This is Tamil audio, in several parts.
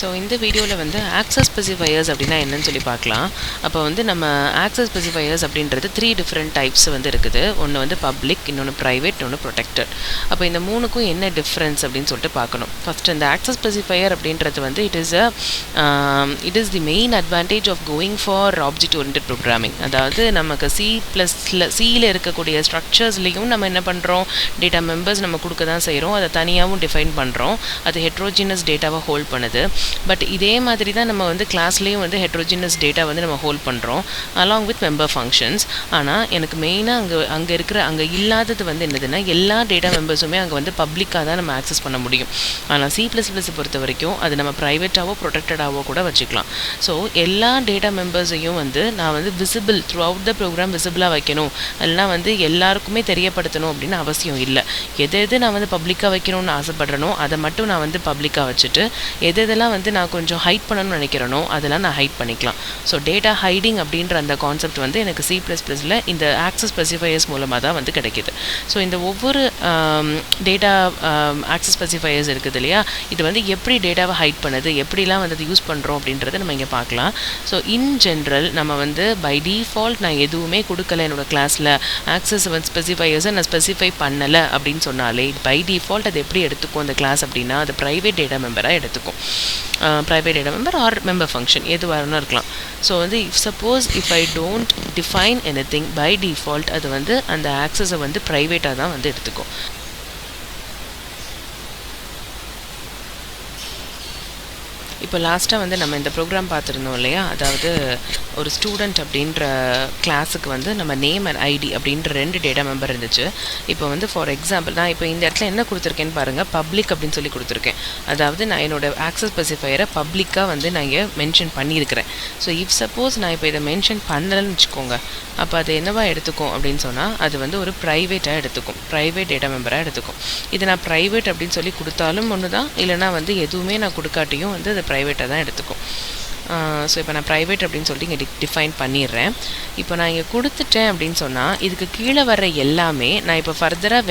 ஸோ இந்த வீடியோவில் வந்து ஆக்சஸ் ஸ்பெசிஃபையர்ஸ் அப்படின்னா என்னன்னு சொல்லி பார்க்கலாம். அப்போ வந்து நம்ம ஆக்சஸ் ஸ்பெசிஃபையர்ஸ் அப்படின்றது 3 டிஃப்ரெண்ட் டைப்ஸ் வந்து இருக்குது. ஒன்று வந்து பப்ளிக், இன்னொன்று ப்ரைவேட், இன்னொன்று ப்ரொடெக்டட். அப்போ இந்த மூணுக்கும் என்ன டிஃப்ரென்ஸ் அப்படின்னு சொல்லிட்டு பார்க்கணும். ஃபஸ்ட் இந்த ஆக்சஸ் ஸ்பெசிஃபையர் அப்படின்றது வந்து it is the main advantage of going for object oriented programming. அதாவது நமக்கு சியில் இருக்கக்கூடிய ஸ்ட்ரக்சர்ஸ்லேயும் நம்ம என்ன பண்ணுறோம், டேட்டா மெம்பர்ஸ் நம்ம கொடுக்க தான் செய்கிறோம். அதை தனியாகவும் டிஃபைன் பண்ணுறோம். அது ஹெட்ரோஜினஸ் டேட்டாவை ஹோல்ட் பண்ணுது. பட் இதே மாதிரி தான் நம்ம வந்து கிளாஸ்லேயும் வந்து ஹெட்ரோஜினஸ் டேட்டா வந்து நம்ம ஹோல்ட் பண்ணுறோம் அலாங் வித் மெம்பர் ஃபங்க்ஷன்ஸ். ஆனால் எனக்கு மெயினாக அங்கே இல்லாதது வந்து என்னதுன்னா, எல்லா டேட்டா மெம்பர்ஸுமே அங்கே வந்து பப்ளிக்காக தான் நம்ம ஆக்சஸ் பண்ண முடியும். ஆனால் C++ பொறுத்த வரைக்கும் அது நம்ம ப்ரைவேட்டாவோ ப்ரொடெக்டடாவோ கூட வச்சுக்கலாம். ஸோ எல்லா டேட்டா மெம்பர்ஸையும் வந்து நான் வந்து visible through out the programme விசிபிளாக வைக்கணும், இல்லைனா வந்து எல்லாருக்குமே தெரியப்படுத்தணும் அப்படின்னு அவசியம் இல்லை. எது நான் வந்து பப்ளிக்காக வைக்கணும்னு ஆசைப்படுறேனோ அதை மட்டும் நான் வந்து பப்ளிக்காக வச்சுட்டு எதெல்லாம் வந்து நான் கொஞ்சம் ஹைட் பண்ணணும்னு நினைக்கிறேனோ அதெல்லாம் நான் ஹைட் பண்ணிக்கலாம். ஸோ டேட்டா ஹைடிங் அப்படின்ற அந்த கான்செப்ட் வந்து எனக்கு C++ல இந்த ஆக்சஸ் ஸ்பெசிஃபையர்ஸ் மூலமாக தான் வந்து கிடைக்கிது. ஸோ இந்த ஒவ்வொரு டேட்டா ஆக்சஸ் ஸ்பெசிஃபையர்ஸ் இருக்குது இல்லையா, இது வந்து எப்படி டேட்டாவை ஹைட் பண்ணுது, எப்படிலாம் வந்து அது யூஸ் பண்ணுறோம் அப்படின்றத நம்ம இங்கே பார்க்கலாம். ஸோ இன் ஜென்ரல் நம்ம வந்து பை டிஃபால்ட் நான் எதுவுமே கொடுக்கல என்னோட கிளாஸில் ஆக்சஸ் ஸ்பெசிஃபையர்ஸை நான் ஸ்பெசிஃபை பண்ணலை அப்படின்னு சொன்னாலே பை டிஃபால்ட் அது எப்படி எடுத்துக்கும் அந்த கிளாஸ் அப்படின்னா அது ப்ரைவேட் டேட்டா மெம்பராக எடுத்துக்கும். Private data member or member function எதுவாக இருக்கலாம். ஸோ வந்து if I don't define anything by default அது வந்து அந்த ஆக்சஸை வந்து ப்ரைவேட்டாக தான் வந்து எடுத்துக்கும். இப்போ லாஸ்ட்டாக வந்து நம்ம இந்த ப்ரோக்ராம் பார்த்துருந்தோம் இல்லையா, அதாவது ஒரு ஸ்டூடெண்ட் அப்படின்ற கிளாஸுக்கு வந்து நம்ம நேம் அண்ட் ஐடி அப்படின்ற 2 டேட்டா மெம்பர் இருந்துச்சு. இப்போ வந்து ஃபார் எக்ஸாம்பிள் நான் இப்போ இந்த இடத்துல என்ன கொடுத்துருக்கேன்னு பாருங்கள், பப்ளிக் அப்படின்னு சொல்லி கொடுத்துருக்கேன். அதாவது நான் என்னோடய ஆக்சஸ் ஸ்பெசிஃபையரை பப்ளிக்காக வந்து நான் இங்கே மென்ஷன் பண்ணியிருக்கிறேன். ஸோ இஃப் சப்போஸ் நான் இப்போ இதை மென்ஷன் பண்ணலைன்னு வச்சுக்கோங்க, அப்போ அது என்னவா எடுத்துக்கும் அப்படின்னு சொன்னால் அது வந்து ஒரு ப்ரைவேட்டாக எடுத்துக்கும், ப்ரைவேட் டேட்டா மெம்பராக எடுத்துக்கும். இது நான் ப்ரைவேட் அப்படின்னு சொல்லி கொடுத்தாலும் ஒன்று தான், இல்லைனா வந்து எதுவுமே நான் கொடுக்காட்டியும் வந்து அது ப்ரைவேட்டாக தான் எடுத்துக்கும். ஸோ இப்போ நான் ப்ரைவேட் அப்படின்னு சொல்லிட்டு இங்கே டிஃபைன் பண்ணிடுறேன். இப்போ நான் இங்கே கொடுத்துட்டேன் அப்படின்னு சொன்னால் இதுக்கு கீழே வர்ற எல்லாமே நான் இப்போ ஃபர்தராக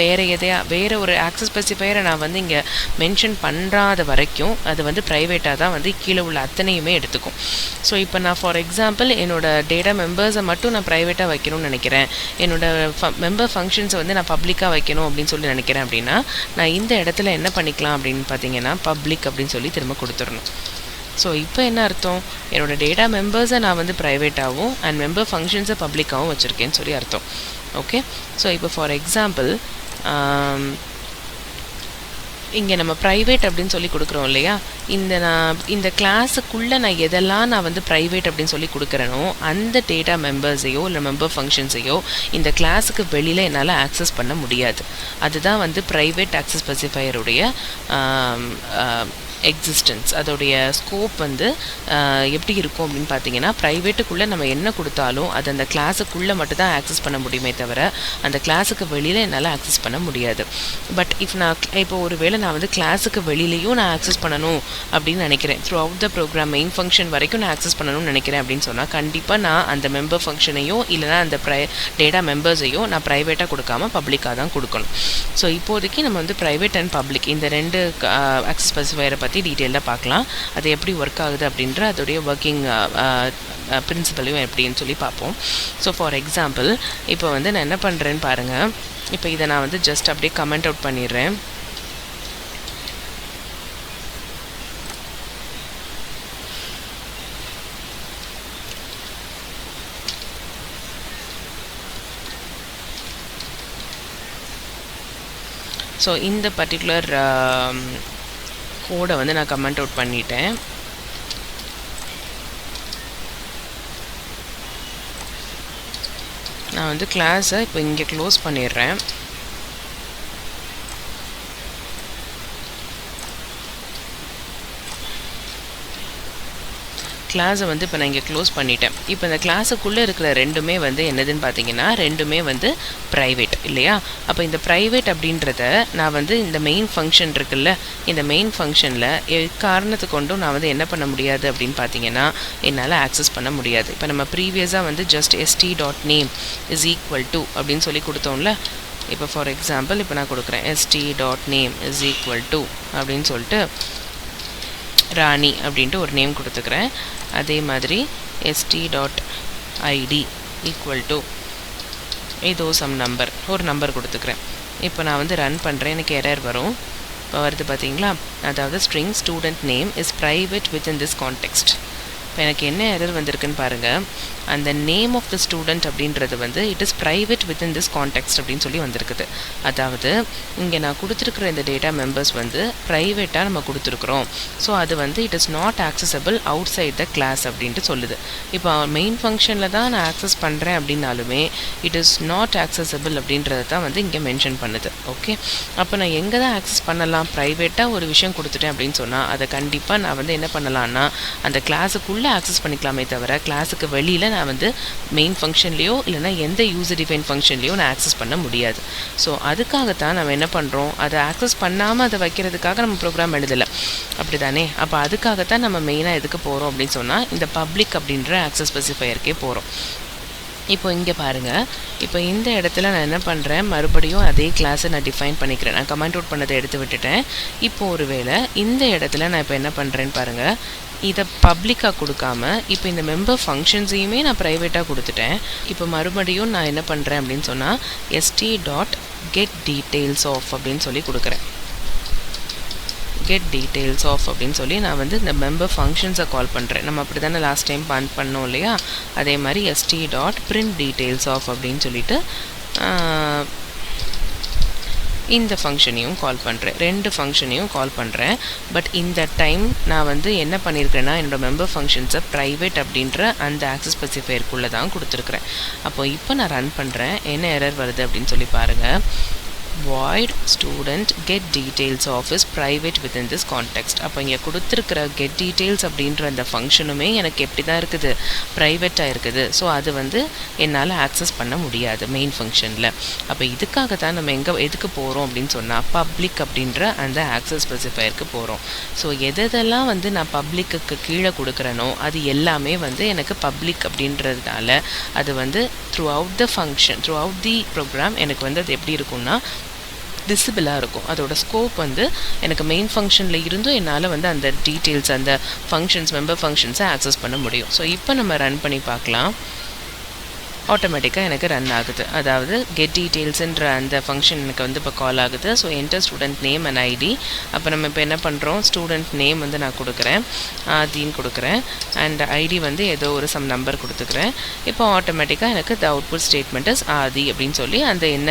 வேறு ஒரு ஆக்சஸ் ஸ்பெசிஃபையரை நான் வந்து இங்கே மென்ஷன் பண்ணுறாத வரைக்கும் அது வந்து ப்ரைவேட்டாக தான் வந்து கீழே உள்ள அத்தனையுமே எடுத்துக்கும். ஸோ இப்போ நான் ஃபார் எக்ஸாம்பிள் என்னோடய டேட்டா மெம்பர்ஸை மட்டும் நான் ப்ரைவேட்டாக வைக்கணும்னு நினைக்கிறேன், என்னோடய மெம்பர் ஃபங்க்ஷன்ஸை வந்து நான் பப்ளிக்காக வைக்கணும் அப்படின்னு சொல்லி நினைக்கிறேன் அப்படின்னா நான் இந்த இடத்துல என்ன பண்ணிக்கலாம் அப்படின்னு பார்த்தீங்கன்னா பப்ளிக் அப்படின்னு சொல்லி திரும்ப கொடுத்துடணும். ஸோ இப்போ என்ன அர்த்தம், என்னோடய டேட்டா மெம்பர்ஸை நான் வந்து ப்ரைவேட்டாகவும் அண்ட் மெம்பர் ஃபங்க்ஷன்ஸை பப்ளிக்காகவும் வச்சுருக்கேன்னு சொல்லி அர்த்தம். ஓகே, ஸோ இப்போ ஃபார் எக்ஸாம்பிள் இங்கே நம்ம ப்ரைவேட் அப்படின்னு சொல்லி கொடுக்குறோம் இல்லையா, இந்த கிளாஸுக்குள்ளே நான் எதெல்லாம் நான் வந்து ப்ரைவேட் அப்படின்னு சொல்லி கொடுக்குறேனோ அந்த டேட்டா மெம்பர்ஸையோ இல்லை மெம்பர் ஃபங்க்ஷன்ஸையோ இந்த கிளாஸுக்கு வெளியில் என்னால் ஆக்சஸ் பண்ண முடியாது. அதுதான் வந்து ப்ரைவேட் ஆக்சஸ் ஸ்பெசிஃபையருடைய எக்ஸிஸ்டன்ஸ், அதோடைய ஸ்கோப் வந்து எப்படி இருக்கும் அப்படின்னு பார்த்தீங்கன்னா ப்ரைவேட்டுக்குள்ளே நம்ம என்ன கொடுத்தாலும் அது அந்த கிளாஸுக்குள்ளே மட்டும் தான் ஆக்சஸ் பண்ண முடியுமே தவிர அந்த கிளாஸுக்கு வெளியில் என்னால் ஆக்சஸ் பண்ண முடியாது. பட் இப்போ ஒருவேளை நான் வந்து கிளாஸுக்கு வெளியிலையும் நான் ஆக்சஸ் பண்ணணும் அப்படின்னு நினைக்கிறேன், through out the program main function வரைக்கும் நான் ஆக்சஸ் பண்ணணும்னு நினைக்கிறேன் அப்படின்னு சொன்னால் கண்டிப்பாக நான் அந்த மெம்பர் ஃபங்க்ஷனையோ இல்லைனா அந்த டேட்டா மெம்பர்ஸையோ நான் ப்ரைவேட்டாக கொடுக்காமல் பப்ளிக்காக தான் கொடுக்கணும். ஸோ இப்போதைக்கு நம்ம வந்து ப்ரைவேட் அண்ட் பப்ளிக் இந்த 2 ஆக்சஸ் ஸ்பெசிஃபையரை பற்றி டீட்டெயிலாக பார்க்கலாம். அது எப்படி ஒர்க் ஆகுது அப்படின்ற அதோடைய ஒர்க்கிங் பிரின்சிபலையும் எப்படின்னு சொல்லி பார்ப்போம். ஸோ ஃபார் எக்ஸாம்பிள் இப்போ வந்து நான் என்ன பண்ணுறேன்னு பாருங்கள். இப்போ இதை நான் வந்து ஜஸ்ட் அப்படியே கமெண்ட் அவுட் பண்ணிடுறேன். ஸோ இந்த பர்டிகுலர் கோடை வந்து நான் கமெண்ட் அவுட் பண்ணிட்டேன். நான் வந்து கிளாஸை இப்போ இங்கே க்ளோஸ் பண்ணிடுறேன். கிளாஸை வந்து இப்போ நான் இங்கே க்ளோஸ் பண்ணிட்டேன். இப்போ இந்த கிளாஸுக்குள்ளே இருக்கிற ரெண்டுமே வந்து என்னதுன்னு பார்த்தீங்கன்னா ரெண்டுமே வந்து ப்ரைவேட் இல்லையா. அப்போ இந்த ப்ரைவேட் அப்படின்றத நான் வந்து இந்த மெயின் ஃபங்க்ஷன் இருக்குல்ல, இந்த மெயின் ஃபங்க்ஷனில் காரணத்தை கொண்டும் நான் வந்து என்ன பண்ண முடியாது அப்படின்னு பார்த்தீங்கன்னா என்னால் ஆக்சஸ் பண்ண முடியாது. இப்போ நம்ம ப்ரீவியஸாக வந்து just st.name is equal to அப்படின்னு சொல்லி கொடுத்தோம்ல. இப்போ ஃபார் எக்ஸாம்பிள் இப்போ நான் கொடுக்குறேன் st.name is equal to அப்படின்னு சொல்லிட்டு ராணி அப்படின்ட்டு ஒரு நேம் கொடுத்துக்கிறேன். அதே மாதிரி st.id ஈக்குவல் டு ஏதோ சம் நம்பர், ஒரு நம்பர் கொடுத்துக்கிறேன். இப்போ நான் வந்து ரன் பண்ணுறேன், எனக்கு எரர் வரும். இப்போ வருது பார்த்தீங்களா, அதாவது string student name is private within this context. இப்போ எனக்கு என்ன எரர் வந்திருக்குன்னு பாருங்கள். அந்த நேம் ஆஃப் த ஸ்டூடெண்ட் அப்படின்றது வந்து it is private within this context அப்படின்னு சொல்லி வந்திருக்குது. அதாவது இங்கே நான் கொடுத்துருக்குற இந்த டேட்டா மெம்பர்ஸ் வந்து ப்ரைவேட்டாக நம்ம கொடுத்துருக்குறோம். ஸோ அது வந்து it is not accessible outside the class அப்படின்ட்டு சொல்லுது. இப்போ மெயின் ஃபங்க்ஷனில் தான் நான் ஆக்சஸ் பண்ணுறேன் அப்படின்னாலுமே இட் இஸ் நாட் ஆக்சசபிள் அப்படின்றத தான் வந்து இங்கே மென்ஷன் பண்ணுது. ஓகே, அப்போ நான் எங்கே தான் ஆக்சஸ் பண்ணலாம்? ப்ரைவேட்டாக ஒரு விஷயம் கொடுத்துட்டேன் அப்படின்னு சொன்னால் அதை கண்டிப்பாக நான் வந்து என்ன பண்ணலான்னா அந்த கிளாஸுக்குள்ளே ஆக்சஸ் பண்ணிக்கலாமே தவிர கிளாஸுக்கு வெளியில் நான் வந்து மெயின் ஃபங்க்ஷன்லேயோ இல்லைனா எந்த யூசர் டிஃபைன் ஃபங்க்ஷன்லேயோ நான் ஆக்சஸ் பண்ண முடியாது. ஸோ அதுக்காகத்தான் நம்ம என்ன பண்ணுறோம், அதை ஆக்சஸ் பண்ணாமல் அதை வைக்கிறதுக்காக நம்ம ப்ரோக்ராம் எழுதலை, அப்படி தானே? அப்போ அதுக்காகத்தான் நம்ம மெயினாக எதுக்கு போகிறோம் அப்படின்னு சொன்னால் இந்த பப்ளிக் அப்படின்ற ஆக்சஸ் ஸ்பெசிஃபையருக்கே போகிறோம். இப்போ இங்கே பாருங்கள், இப்போ இந்த இடத்துல நான் என்ன பண்ணுறேன், மறுபடியும் அதே கிளாஸை நான் டிஃபைன் பண்ணிக்கிறேன். நான் கமெண்ட் அவுட் பண்ணதை எடுத்து விட்டுட்டேன். இப்போ ஒரு வேளை இந்த இடத்துல நான் இப்போ என்ன பண்ணுறேன்னு பாருங்கள், இதை பப்ளிக்காக கொடுக்காம இப்போ இந்த மெம்பர் ஃபங்க்ஷன்ஸையுமே நான் ப்ரைவேட்டாக கொடுத்துட்டேன். இப்போ மறுபடியும் நான் என்ன பண்ணுறேன் அப்படின்னு சொன்னால் st.getDetailsOf அப்படின்னு சொல்லி கொடுக்குறேன். getDetailsOf அப்படின்னு சொல்லி நான் வந்து இந்த மெம்பர் ஃபங்க்ஷன்ஸை கால் பண்ணுறேன். நம்ம அப்படி தானே லாஸ்ட் டைம் பண்ணோம் இல்லையா? அதே மாதிரி st.printDetailsOf அப்படின்னு சொல்லிட்டு இந்த ஃபங்க்ஷனையும் கால் பண்ணுறேன். ரெண்டு ஃபங்க்ஷனையும் கால் பண்ணுறேன். பட் இந்த டைம் நான் வந்து என்ன பண்ணியிருக்கிறேன்னா என்னோடய மெம்பர் ஃபங்க்ஷன்ஸை ப்ரைவேட் அப்படின்ற அந்த ஆக்சஸ் ஸ்பெசிஃபையருக்குள்ளே தான் கொடுத்துருக்குறேன். அப்போ இப்போ நான் ரன் பண்ணுறேன், என்ன எரர் வருது அப்படின்னு சொல்லி பாருங்கள். void student get details of is private within this context. அப்போ இங்கே கொடுத்துருக்கிற get details அப்படின்ற அந்த ஃபங்க்ஷனுமே எனக்கு எப்படி தான் இருக்குது, ப்ரைவேட்டாக இருக்குது. ஸோ அது வந்து என்னால் ஆக்சஸ் பண்ண முடியாது மெயின் ஃபங்க்ஷனில். அப்போ இதுக்காக தான் நம்ம எதுக்கு போகிறோம் அப்படின்னு சொன்னால் பப்ளிக் அப்படின்ற அந்த ஆக்சஸ் ஸ்பெசிஃபையருக்கு போகிறோம். ஸோ எதெல்லாம் வந்து நான் பப்ளிக்கு கீழே கொடுக்குறேனோ அது எல்லாமே வந்து எனக்கு பப்ளிக் அப்படின்றதுனால அது வந்து through out the function, throughout the program எனக்கு வந்து அது எப்படி இருக்கும்னா விசிபிளாக இருக்கும். அதோட ஸ்கோப் வந்து எனக்கு மெயின் ஃபங்க்ஷனில் இருந்தும் என்னால் வந்து அந்த டீட்டெயில்ஸ், அந்த ஃபங்க்ஷன்ஸ், மெம்பர் ஃபங்க்ஷன்ஸை ஆக்சஸ் பண்ண முடியும். ஸோ இப்போ நம்ம ரன் பண்ணி பார்க்கலாம். ஆட்டோமேட்டிக்காக எனக்கு ரன் ஆகுது. அதாவது கெட் டீட்டெயில்ஸுன்ற அந்த ஃபங்க்ஷன் எனக்கு வந்து இப்போ கால் ஆகுது. So enter student name and ID. அப்போ நம்ம இப்போ என்ன பண்ணுறோம், ஸ்டூடெண்ட் நேம் வந்து நான் கொடுக்குறேன், ஆதின்னு கொடுக்குறேன், அண்ட் ஐடி வந்து ஏதோ ஒரு சம் நம்பர் கொடுத்துக்கிறேன். இப்போ ஆட்டோமேட்டிக்காக எனக்கு the output statement is Adhi அப்படின்னு சொல்லி அந்த என்ன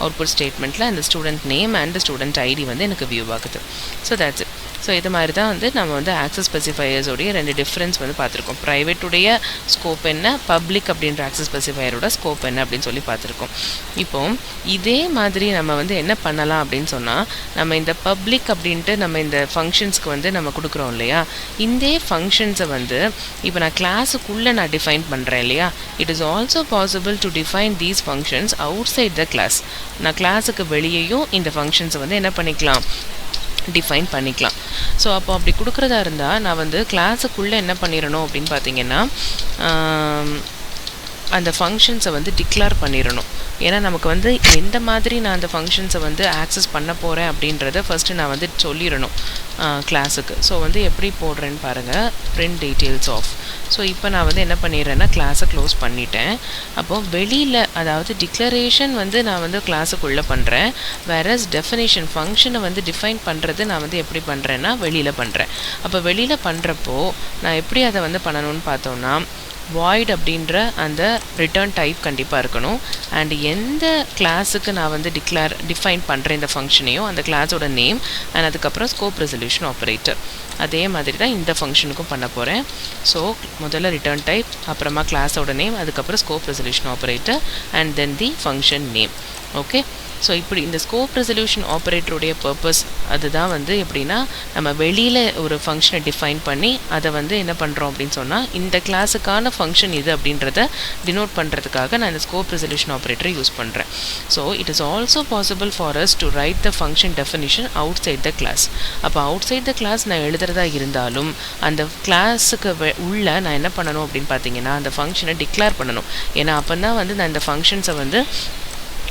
அவுட்புட் ஸ்டேட்மெண்ட்டில் அந்த student name and student ID வந்து எனக்கு வியூ ஆகுது. So that's it. ஸோ இது மாதிரி தான் வந்து நம்ம வந்து ஆக்சஸ் ஸ்பெசிஃபையர்ஸோடைய ரெண்டு டிஃப்ரென்ஸ் வந்து பார்த்துருக்கோம். ப்ரைவேட்டுடைய ஸ்கோப் என்ன, பப்ளிக் அப்படின்ற ஆக்சஸ் ஸ்பெசிஃபையரோட ஸ்கோப் என்ன அப்படின்னு சொல்லி பார்த்துருக்கோம். இப்போது இதே மாதிரி நம்ம வந்து என்ன பண்ணலாம் அப்படின்னு சொன்னால், நம்ம இந்த பப்ளிக் அப்படின்ட்டு நம்ம இந்த ஃபங்க்ஷன்ஸ்க்கு வந்து நம்ம கொடுக்குறோம் இல்லையா, இந்த ஃபங்க்ஷன்ஸை வந்து இப்போ நான் கிளாஸுக்குள்ளே நான் டிஃபைன் பண்ணுறேன் இல்லையா, it is also possible to define these functions outside the class. நான் கிளாஸுக்கு வெளியேயும் இந்த ஃபங்க்ஷன்ஸை வந்து என்ன பண்ணிக்கலாம், டிஃபைன் பண்ணிக்கலாம். ஸோ அப்போ அப்படி கொடுக்குறதா இருந்தால் நான் வந்து கிளாஸுக்குள்ளே என்ன பண்ணிடணும் அப்படின்னு பார்த்தீங்கன்னா அந்த ஃபங்க்ஷன்ஸை வந்து டிக்ளேர் பண்ணிடணும். ஏன்னா நமக்கு வந்து எந்த மாதிரி நான் அந்த ஃபங்க்ஷன்ஸை வந்து ஆக்சஸ் பண்ண போகிறேன் அப்படின்றத ஃபஸ்ட்டு நான் வந்து சொல்லிடணும் கிளாஸுக்கு. ஸோ வந்து எப்படி போடுறேன்னு பாருங்கள், print details of. ஸோ இப்போ நான் வந்து என்ன பண்ணிடுறேன்னா கிளாஸை க்ளோஸ் பண்ணிட்டேன். அப்போது வெளியில் அதாவது டிக்ளரேஷன் வந்து நான் வந்து கிளாஸுக்குள்ளே பண்ணுறேன், வேறஸ் டெஃபினேஷன் ஃபங்க்ஷனை வந்து டிஃபைன் பண்ணுறது நான் வந்து எப்படி பண்ணுறேன்னா வெளியில் பண்ணுறேன். அப்போ வெளியில் பண்ணுறப்போ நான் எப்படி அதை வந்து பண்ணணும்னு பார்த்தோன்னா void அப்படின்ற அந்த ரிட்டர்ன் டைப் கண்டிப்பாக இருக்கணும். அண்ட் எந்த கிளாஸுக்கு நான் வந்து டிஃபைன் பண்ணுறேன் இந்த ஃபங்க்ஷனையும் அந்த கிளாஸோட நேம் அண்ட் அதுக்கப்புறம் ஸ்கோப் ரெசல்யூஷன் ஆப்ரேட்டர். அதே மாதிரி தான் இந்த ஃபங்க்ஷனுக்கும் பண்ண போகிறேன். ஸோ முதல்ல ரிட்டர்ன் டைப், அப்புறமா கிளாஸோட நேம், அதுக்கப்புறம் scope resolution operator and then the function name. Okay, so இப்படி இந்த ஸ்கோப் ரெசல்யூஷன் ஆப்ரேட்டருடைய பர்பஸ் அதுதான் வந்து எப்படின்னா நம்ம வெளியில் ஒரு ஃபங்க்ஷனை டிஃபைன் பண்ணி அதை வந்து என்ன பண்ணுறோம் அப்படின்னு சொன்னால் இந்த கிளாஸுக்கான ஃபங்க்ஷன் இது அப்படின்றத டினோட் பண்ணுறதுக்காக நான் இந்த ஸ்கோப் ரெசல்யூஷன் ஆப்ரேட்டரை யூஸ் பண்ணுறேன். So it is also possible for us to write the function definition outside the class. அப்போ அவுட் சைட் த கிளாஸ் நான் எழுதுறதா இருந்தாலும் அந்த கிளாஸுக்கு உள்ள நான் என்ன பண்ணணும் அப்படின்னு பார்த்தீங்கன்னா அந்த ஃபங்க்ஷனை டிக்ளேர் பண்ணணும். ஏன்னா அப்போ தான் வந்து நான் இந்த ஃபங்க்ஷன்ஸை வந்து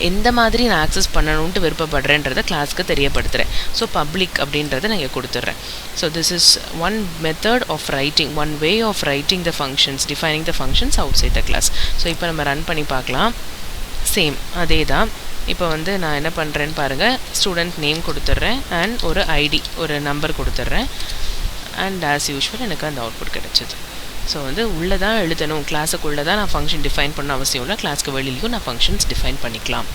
எந்த மாதிரி நான் ஆக்சஸ் பண்ணணுன்ட்டு விருப்பப்படுறேன்றதை கிளாஸ்க்கு தெரியப்படுத்துகிறேன். ஸோ பப்ளிக் அப்படின்றத நான் இங்கே கொடுத்துட்றேன். So this is one method of writing, one way of writing the functions, defining the functions outside the class. So இப்போ நம்ம ரன் பண்ணி பார்க்கலாம். சேம் அதே தான். இப்போ வந்து நான் என்ன பண்ணுறேன்னு பாருங்கள், ஸ்டூடெண்ட் நேம் கொடுத்துட்றேன் அண்ட் ஒரு ஐடி, ஒரு நம்பர் கொடுத்துட்றேன். அண்ட் ஆஸ் யூஷுவல் எனக்கு அந்த அவுட்புட் கிடச்சிது. ஸோ வந்து உள்ளே தான் எழுதணும், கிளாஸுக்குள்ளே தான் நான் ஃபங்க்ஷன் டிஃபைன் பண்ண அவசியம் இல்லை, கிளாஸ்க்கு வெளியிலையும் நான் ஃபங்க்ஷன்ஸ் டிஃபைன் பண்ணிக்கலாம்.